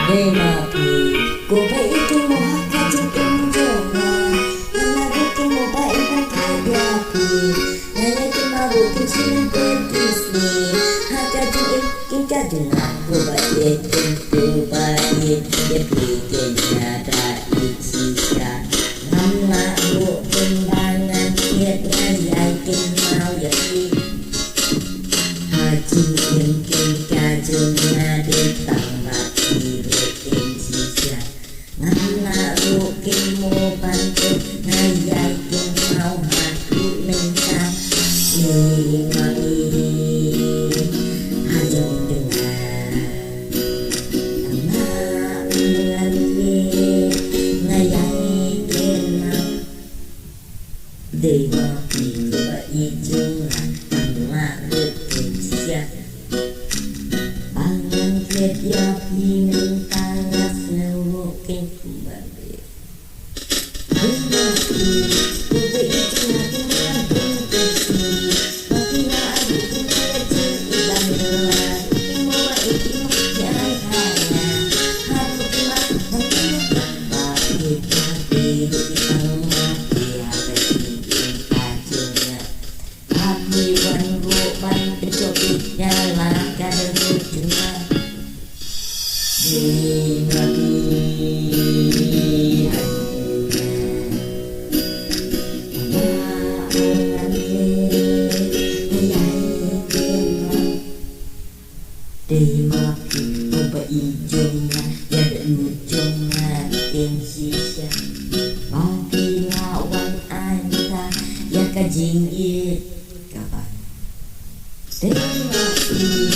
để mà thì cô vậy tôi một hát ca chung chung rồi mà là tôi một bài văn thơ là thì này tôi mà buồn tôi xin tên Disney hát ca chung ít kinh ca chung hát cô vậy tôi bài để thì cái nhà đã ít chi cả năm là bộ kinh bangan thiệt ngay dài kinh mau vậy hà chung kinh ca chung nhà để tặng bạc thì rồi kinh chi cả năm là bộ kinh mô ban tục ngay dài kinh mau hạt cụ lên ta đi mà đi hà chung đừng để mà tìm vậy chung là bằng lạ được tình xa bằng ngân thiết do khi mình ta ngắt sâu vô kinh của bạn bè để mà tìm vậy chung là kinh làm kinh tình gì và khi nào anh được kinh kia chứ là người là kinh mô vậy kinh mô thì ai khai là hai lúc kinh mắt thằng kinh và thiệt ra đi được cái thằng mà thì hạ về Hati wan rupan pencopitnya laka dan cuma di kajian kapan? Terima kasih.